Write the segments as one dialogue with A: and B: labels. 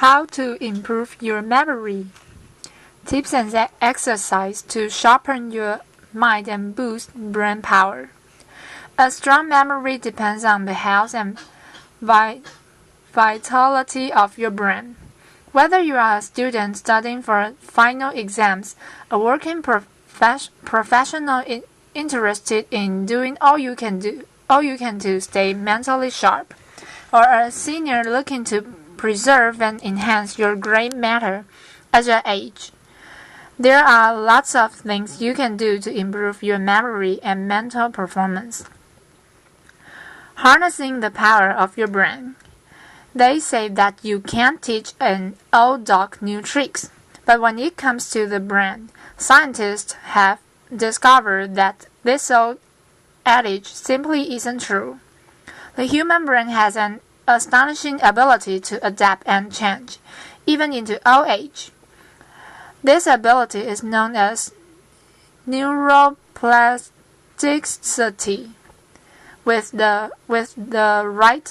A: How to improve your memory. Tips and exercise to sharpen your mind and boost brain power. A strong memory depends on the health and vitality of your brain. Whether you are a student studying for final exams, a working professional interested in doing all you can to stay mentally sharp, or a senior looking to preserve and enhance your grade matter as you age. There are lots of things you can do to improve your memory and mental performance. Harnessing the power of your brain. They say that you can't teach an old dog new tricks, but when it comes to the brain, scientists have discovered that this old adage simply isn't true. The human brain has an astonishing ability to adapt and change, even into old age. This ability is known as neuroplasticity. With the right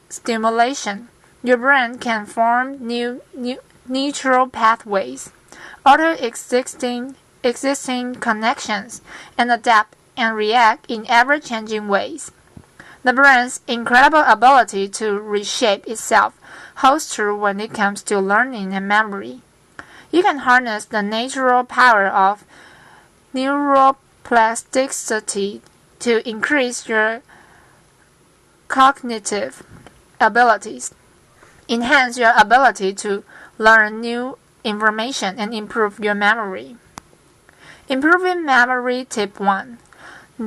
A: stimulation, your brain can form new neural pathways, alter existing connections, and adapt and react in ever-changing ways. The brain's incredible ability to reshape itself holds true when it comes to learning and memory. You can harness the natural power of neuroplasticity to increase your cognitive abilities, enhance your ability to learn new information, and improve your memory. Improving memory tip 1.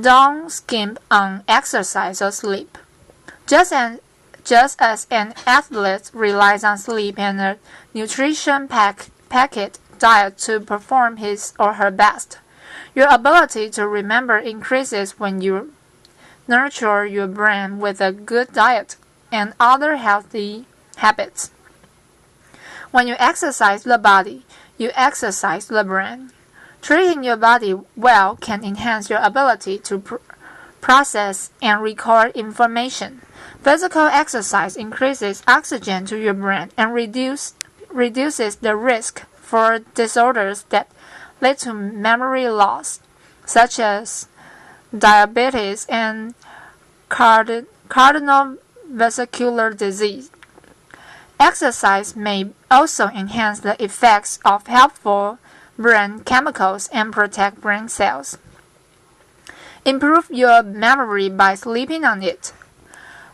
A: Don't skimp on exercise or sleep. Just as an athlete relies on sleep and a nutrition-packed diet to perform his or her best, your ability to remember increases when you nurture your brain with a good diet and other healthy habits. When you exercise the body, you exercise the brain. Treating your body well can enhance your ability to process and record information. Physical exercise increases oxygen to your brain and reduces the risk for disorders that lead to memory loss, such as diabetes and cardiovascular disease. Exercise may also enhance the effects of helpful brain chemicals and protect brain cells. Improve your memory by sleeping on it.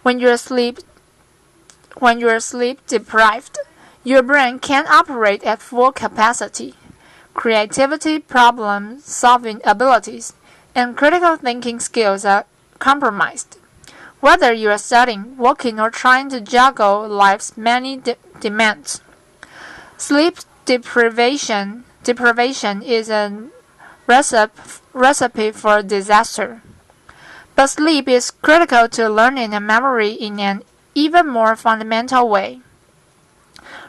A: When you're sleep deprived, your brain can't operate at full capacity. Creativity, problem-solving abilities, and critical thinking skills are compromised. Whether you are studying, working, or trying to juggle life's many demands, sleep deprivation is a recipe for disaster. But sleep is critical to learning and memory in an even more fundamental way.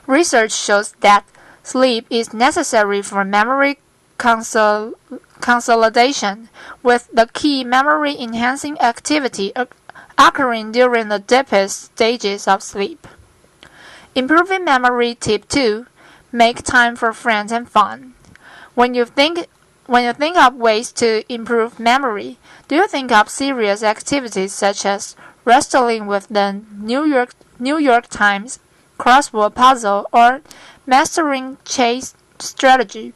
A: Research shows that sleep is necessary for memory consolidation, with the key memory-enhancing activity occurring during the deepest stages of sleep. Improving memory tip 2. Make time for friends and fun. When you think of ways to improve memory, do you think of serious activities such as wrestling with the New York Times, crossword puzzle, or mastering chess strategy,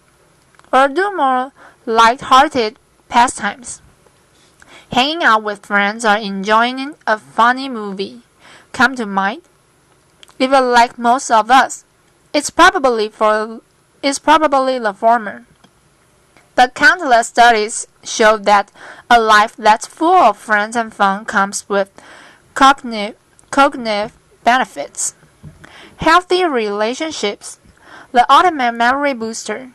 A: or do more light-hearted pastimes? Hanging out with friends or enjoying a funny movie come to mind? If you're like most of us, it's probably the former. But countless studies show that a life that's full of friends and fun comes with cognitive benefits. Healthy relationships, the ultimate memory booster.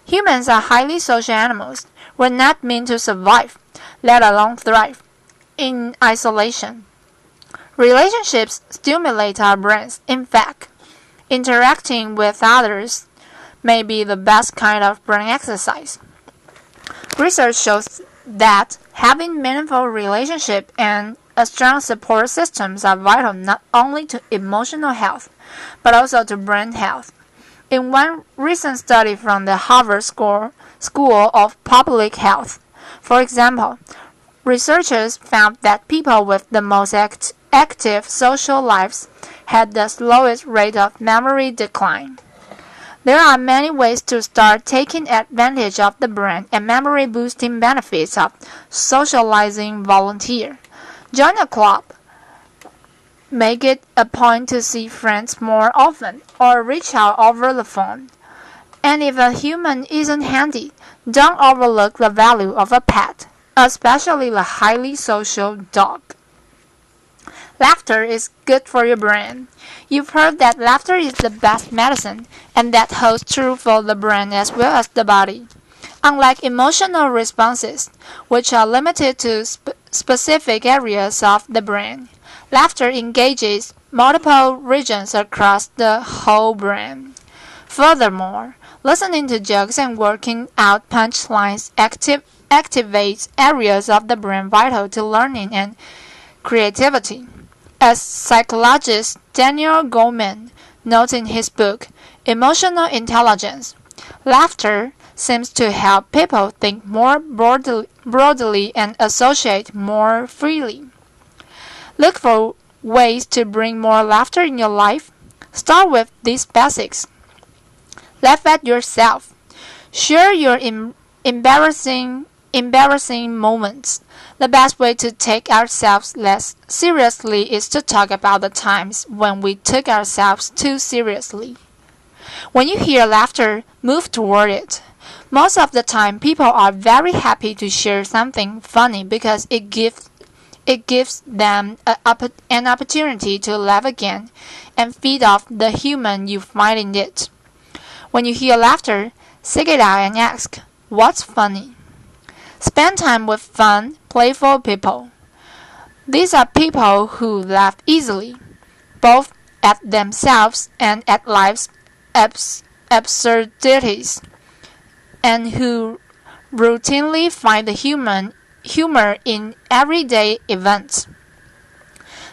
A: Humans are highly social animals. We're not meant to survive, let alone thrive, in isolation. Relationships stimulate our brains. In fact, interacting with others may be the best kind of brain exercise. Research shows that having meaningful relationships and strong support systems are vital not only to emotional health, but also to brain health. In one recent study from the Harvard School of Public Health, for example, researchers found that people with the most active social lives had the slowest rate of memory decline. There are many ways to start taking advantage of the brain and memory-boosting benefits of socializing volunteer. Join a club. Make it a point to see friends more often or reach out over the phone. And if a human isn't handy, don't overlook the value of a pet, especially the highly social dog. Laughter is good for your brain. You've heard that laughter is the best medicine, and that holds true for the brain as well as the body. Unlike emotional responses, which are limited to specific areas of the brain, laughter engages multiple regions across the whole brain. Furthermore, listening to jokes and working out punchlines activates areas of the brain vital to learning and creativity. As psychologist Daniel Goleman notes in his book, Emotional Intelligence, laughter seems to help people think more broadly and associate more freely. Look for ways to bring more laughter in your life. Start with these basics. Laugh at yourself. Share your embarrassing moments. The best way to take ourselves less seriously is to talk about the times when we took ourselves too seriously. When you hear laughter, move toward it. Most of the time, people are very happy to share something funny because it gives them an opportunity to laugh again and feed off the humor you find in it. When you hear laughter, seek it out and ask, "What's funny?" Spend time with fun, playful people. These are people who laugh easily, both at themselves and at life's absurdities, and who routinely find the humor in everyday events.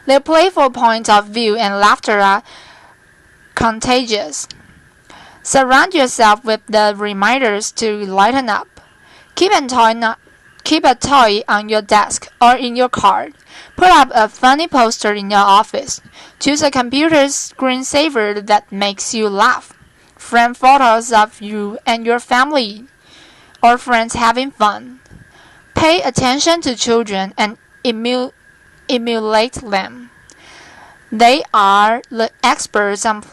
A: Their playful point of view and laughter are contagious. Surround yourself with the reminders to lighten up. Keep a toy on your desk or in your car. Put up a funny poster in your office. Choose a computer screensaver that makes you laugh. Frame photos of you and your family or friends having fun. Pay attention to children and emulate them. They are the experts on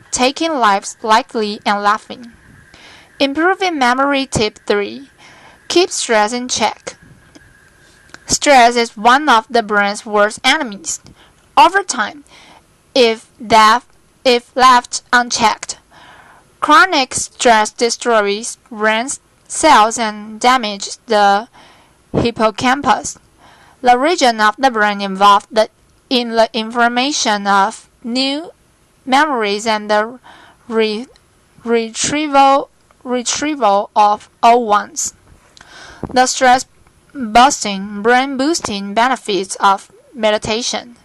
A: taking lives lightly and laughing. Improving memory tip 3. Keep stress in check. Stress is one of the brain's worst enemies. Over time, if left unchecked, chronic stress destroys brain cells and damages the hippocampus, the region of the brain involved in the information of new memories and the retrieval of old ones. The stress-busting, brain-boosting benefits of meditation.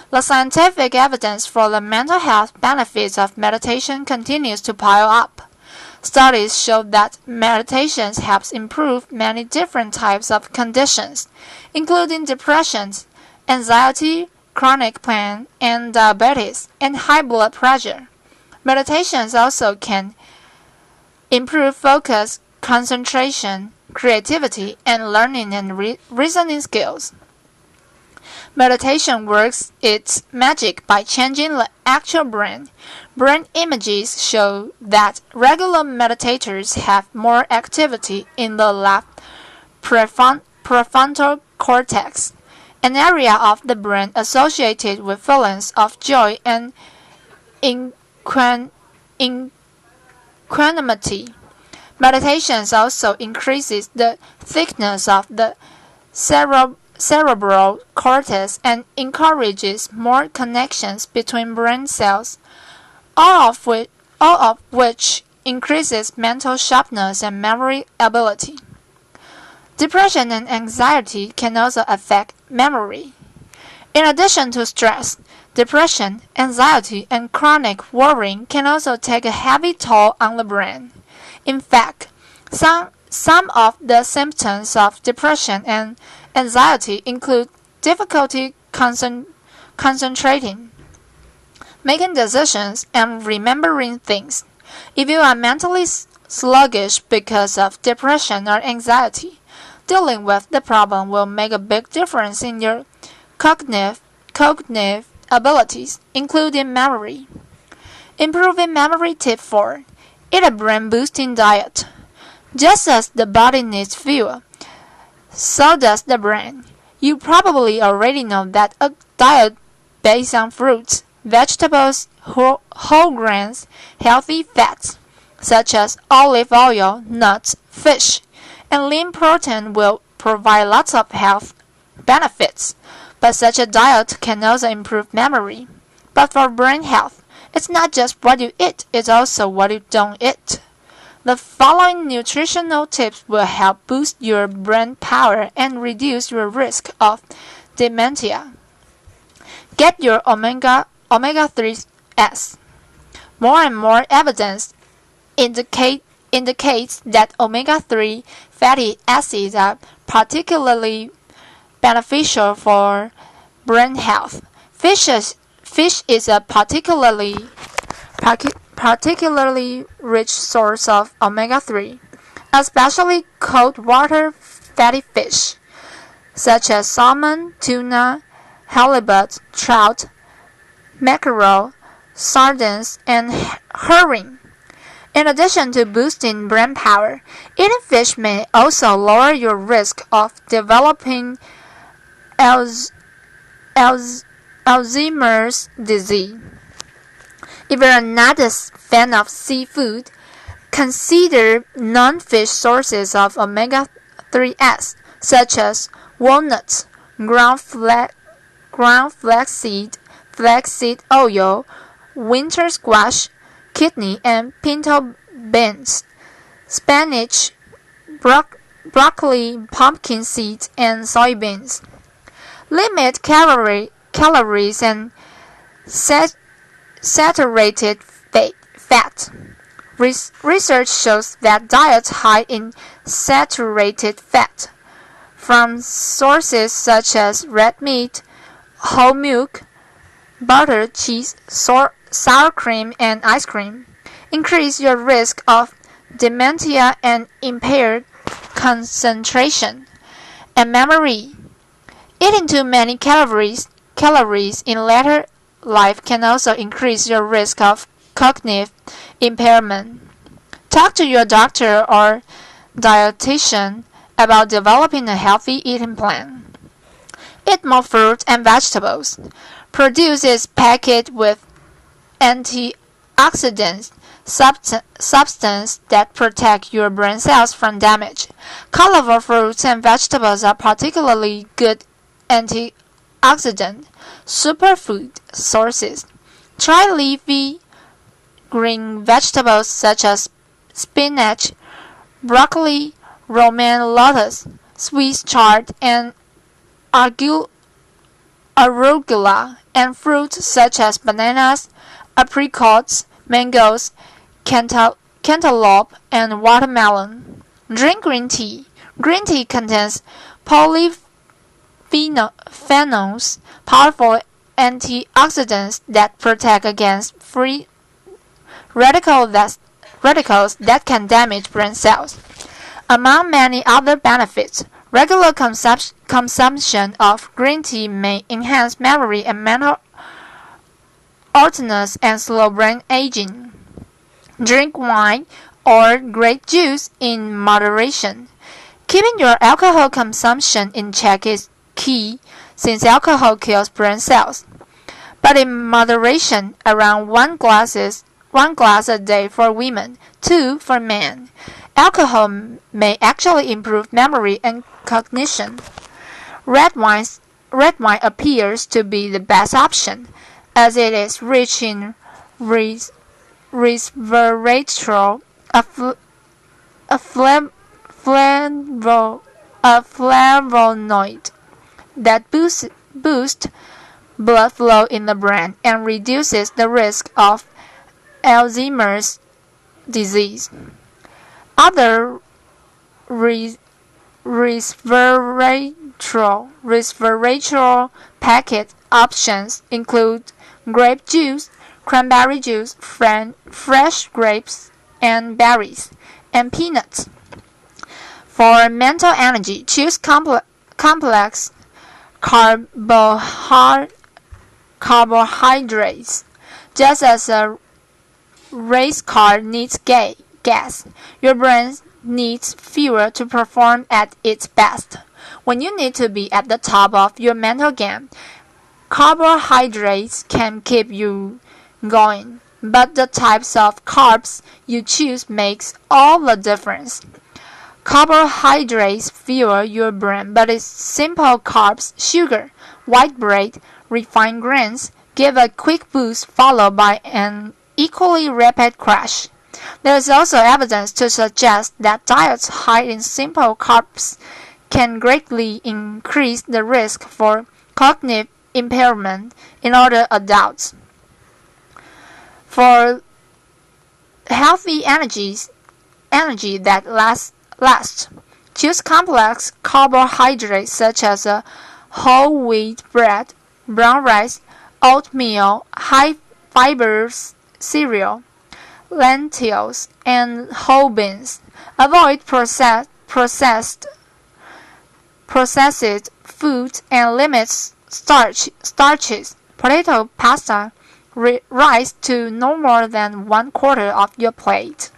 A: The scientific evidence for the mental health benefits of meditation continues to pile up. Studies show that meditation helps improve many different types of conditions, including depression, anxiety, chronic pain, and diabetes, and high blood pressure. Meditations also can improve focus, concentration, creativity, and learning and reasoning skills. Meditation works its magic by changing the actual brain. Brain images show that regular meditators have more activity in the left prefrontal cortex, an area of the brain associated with feelings of joy and equanimity. Meditation also increases the thickness of the cerebral cortex and encourages more connections between brain cells, all of which increases mental sharpness and memory ability. Depression and anxiety can also affect memory. In addition to stress, depression, anxiety, and chronic worrying can also take a heavy toll on the brain. In fact, some of the symptoms of depression and anxiety include difficulty concentrating, making decisions, and remembering things. If you are mentally sluggish because of depression or anxiety, dealing with the problem will make a big difference in your cognitive abilities, including memory. Improving memory tip 4. Eat a brain-boosting diet. Just as the body needs fuel, so does the brain. You probably already know that a diet based on fruits, vegetables, whole grains, healthy fats, such as olive oil, nuts, fish, and lean protein will provide lots of health benefits. But such a diet can also improve memory. But for brain health, it's not just what you eat, it's also what you don't eat. The following nutritional tips will help boost your brain power and reduce your risk of dementia. Get your omega-3s. More and more evidence indicates that omega-3 fatty acids are particularly beneficial for brain health. Fish is a particularly rich source of omega-3, especially cold water fatty fish, such as salmon, tuna, halibut, trout, mackerel, sardines, and herring. In addition to boosting brain power, eating fish may also lower your risk of developing Alzheimer's disease. If you are not a fan of seafood, consider non-fish sources of omega-3s, such as walnuts, ground flaxseed oil, winter squash, kidney and pinto beans, spinach, broccoli, pumpkin seeds, and soybeans. Limit calories and saturated fat. Research shows that diets high in saturated fat, from sources such as red meat, whole milk, butter, cheese, sour cream, and ice cream, increase your risk of dementia and impaired concentration and memory. Eating too many calories in later life can also increase your risk of cognitive impairment. Talk to your doctor or dietitian about developing a healthy eating plan. Eat more fruit and vegetables. Produce is packed with antioxidants, substances that protect your brain cells from damage. Colorful fruits and vegetables are particularly good antioxidant superfood sources. Try leafy green vegetables such as spinach, broccoli, romaine lettuce, Swiss chard, and arugula, and fruits such as bananas, apricots, mangoes, cantaloupe, and watermelon. Drink green tea. Green tea contains polyphenols, powerful antioxidants that protect against free radicals that can damage brain cells. Among many other benefits, regular consumption of green tea may enhance memory and mental alertness and slow brain aging. Drink wine or grape juice in moderation. Keeping your alcohol consumption in check is key, since alcohol kills brain cells. But in moderation, around one glass a day for women, 2 for men. Alcohol may actually improve memory and cognition. Red wine appears to be the best option, as it is rich in resveratrol, a flavonoid that boosts blood flow in the brain and reduces the risk of Alzheimer's disease. Other resveratrol packet options include grape juice, cranberry juice, fresh grapes and berries, and peanuts. For mental energy, choose complex carbohydrates. Just as a race car needs gas, your brain needs fuel to perform at its best. When you need to be at the top of your mental game, carbohydrates can keep you going, but the types of carbs you choose makes all the difference. Carbohydrates fuel your brain, but it's simple carbs, sugar, white bread, refined grains give a quick boost followed by an equally rapid crash. There is also evidence to suggest that diets high in simple carbs can greatly increase the risk for cognitive impairment in older adults. For healthy energy that lasts, choose complex carbohydrates such as whole wheat bread, brown rice, oatmeal, high fiber cereal, lentils, and whole beans. Avoid processed foods and limit starches. Potato, pasta, rice to no more than 1/4 of your plate.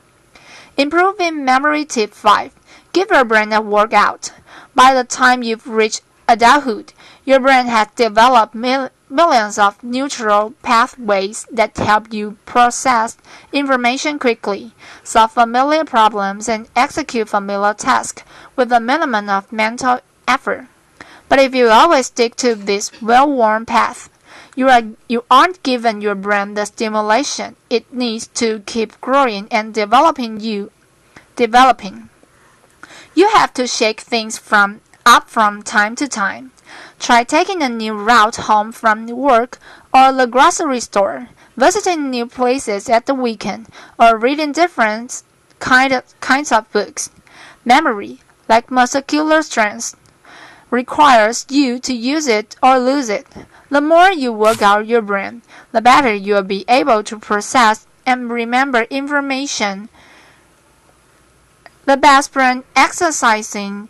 A: Improving memory tip 5. Give your brain a workout. By the time you've reached adulthood, your brain has developed millions of neural pathways that help you process information quickly, solve familiar problems, and execute familiar tasks with a minimum of mental effort. But if you always stick to this well-worn path, you aren't giving your brain the stimulation it needs to keep growing and developing. You have to shake things up from time to time. Try taking a new route home from work or the grocery store, visiting new places at the weekend, or reading different kinds of books. Memory, like muscular strength, requires you to use it or lose it. The more you work out your brain, the better you'll be able to process and remember information. The best brain exercising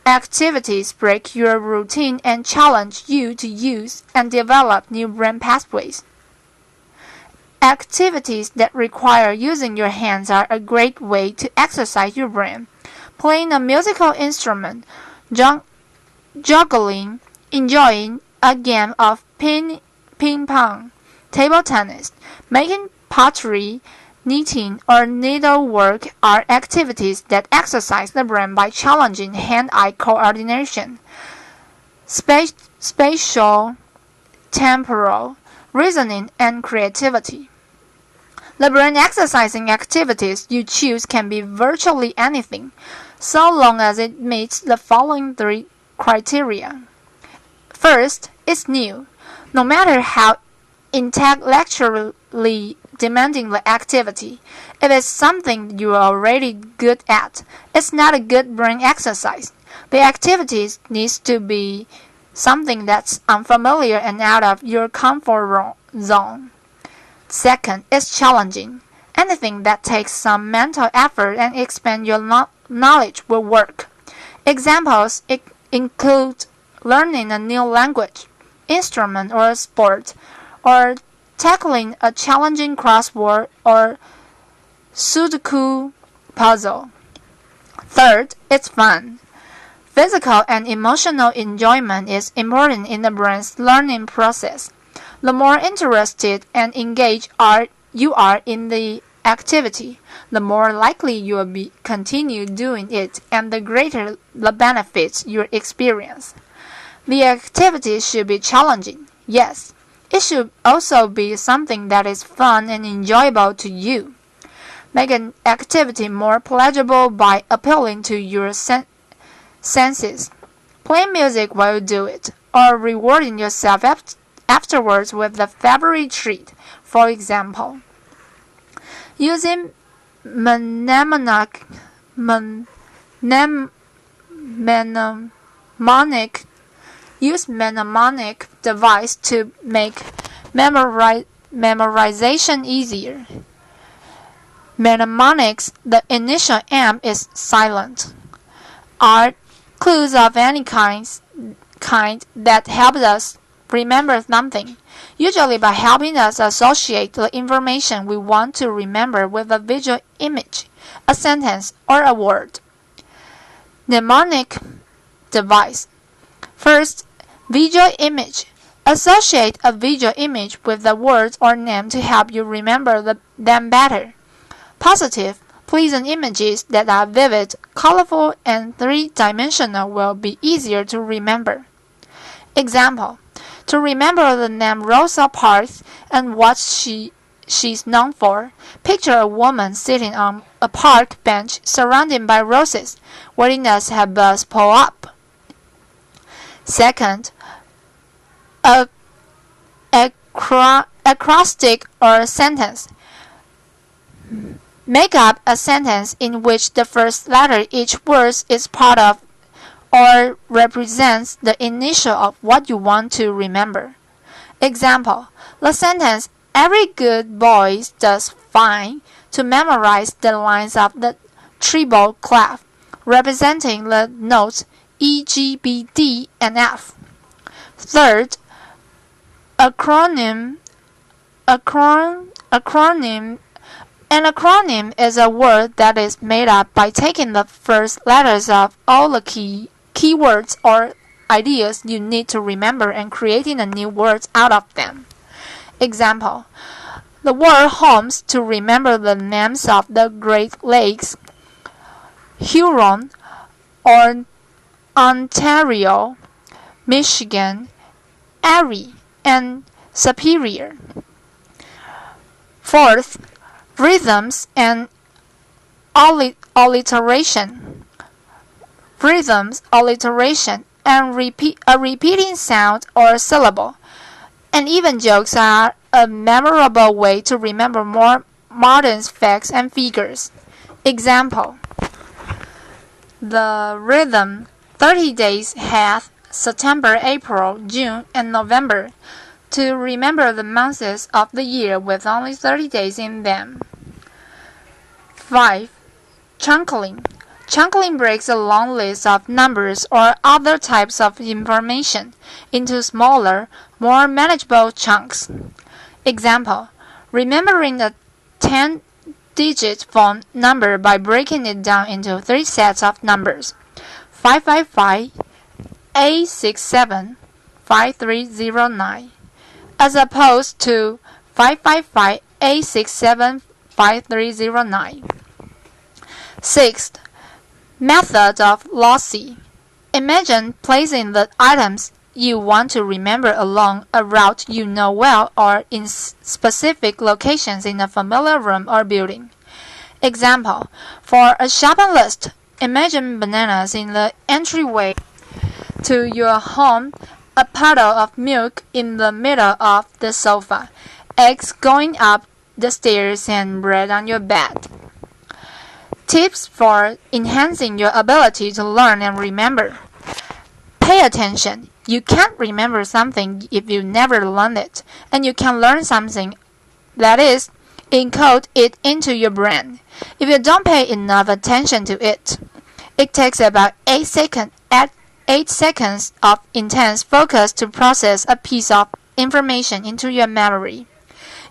A: activities break your routine and challenge you to use and develop new brain pathways. Activities that require using your hands are a great way to exercise your brain. Playing a musical instrument, juggling, enjoying a game of ping pong, table tennis, making pottery, knitting, or needlework are activities that exercise the brain by challenging hand-eye coordination, spatial, temporal, reasoning, and creativity. The brain exercising activities you choose can be virtually anything, so long as it meets the following 3 criteria. First, it's new. No matter how intellectually demanding the activity, if it's something you are already good at, it's not a good brain exercise. The activity needs to be something that's unfamiliar and out of your comfort zone. Second, it's challenging. Anything that takes some mental effort and expands your knowledge will work. Examples include learning a new language, instrument, or a sport, or tackling a challenging crossword or Sudoku puzzle. Third, it's fun. Physical and emotional enjoyment is important in the brain's learning process. The more interested and engaged you are in the activity, the more likely you will continue doing it, and the greater the benefits you experience. The activity should be challenging, yes. It should also be something that is fun and enjoyable to you. Make an activity more pleasurable by appealing to your senses. Play music while you do it, or rewarding yourself afterwards with the favorite treat. For example, using mnemonic device to make memorization easier. Mnemonics, the initial M is silent, are clues of any kind that help us remember something, usually by helping us associate the information we want to remember with a visual image, a sentence, or a word. Mnemonic device. First, visual image. Associate a visual image with the words or name to help you remember them better. Positive, pleasant images that are vivid, colorful, and three-dimensional will be easier to remember. Example, to remember the name Rosa Parks and what she's known for, picture a woman sitting on a park bench surrounded by roses, waiting to have bus pull up. Second, acrostic or sentence. Make up a sentence in which the first letter each word is part of or represents the initial of what you want to remember. Example, the sentence, every good boy does fine, to memorize the lines of the treble clef, representing the notes E, G, B, D, and F. Third, acronym. An acronym is a word that is made up by taking the first letters of all the keywords or ideas you need to remember and creating a new word out of them. Example, the word homes to remember the names of the Great Lakes, Huron, or Ontario, Michigan, Erie, and Superior. Fourth, rhythms and alliteration. Rhythms, alliteration, and a repeating sound or syllable. And even jokes are a memorable way to remember more modern facts and figures. Example, the rhythm 30 days hath September, April, June, and November, to remember the months of the year with only 30 days in them. 5. Chunking. Chunking breaks a long list of numbers or other types of information into smaller, more manageable chunks. Example, remembering a 10-digit phone number by breaking it down into 3 sets of numbers: 555, 867, 5309, as opposed to 555, 867, 5309. Sixth, method of lossy. Imagine placing the items you want to remember along a route you know well or in specific locations in a familiar room or building. Example, for a shopping list, imagine bananas in the entryway to your home, a puddle of milk in the middle of the sofa, eggs going up the stairs, and bread on your bed. Tips for enhancing your ability to learn and remember. Pay attention. You can't remember something if you never learned it, and you can learn something, that is, encode it into your brain, if you don't pay enough attention to it. It takes about 8 seconds of intense focus to process a piece of information into your memory.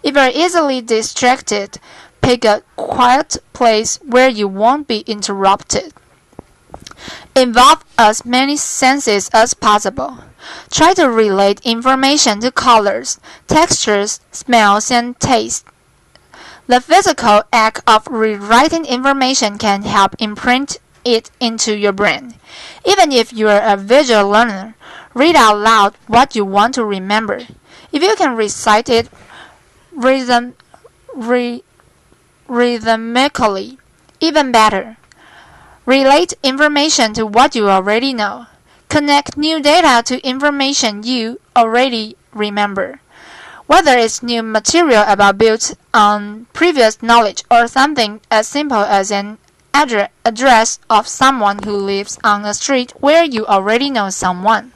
A: If you're easily distracted, pick a quiet place where you won't be interrupted. Involve as many senses as possible. Try to relate information to colors, textures, smells, and taste. The physical act of rewriting information can help imprint it into your brain. Even if you are a visual learner, read out loud what you want to remember. If you can recite it rhythmically, even better. Relate information to what you already know. Connect new data to information you already remember. Whether it's new material about built on previous knowledge or something as simple as an address of someone who lives on a street where you already know someone.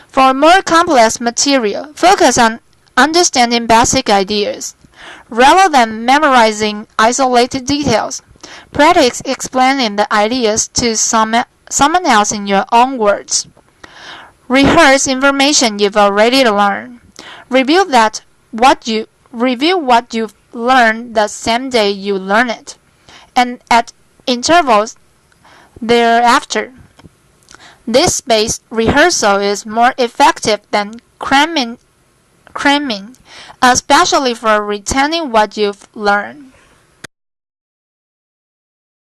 A: For more complex material, focus on understanding basic ideas. Rather than memorizing isolated details, practice explaining the ideas to someone else in your own words. Rehearse information you've already learned. Review what you've learned the same day you learn it, and at intervals thereafter. This spaced rehearsal is more effective than cramming, especially for retaining what you've learned.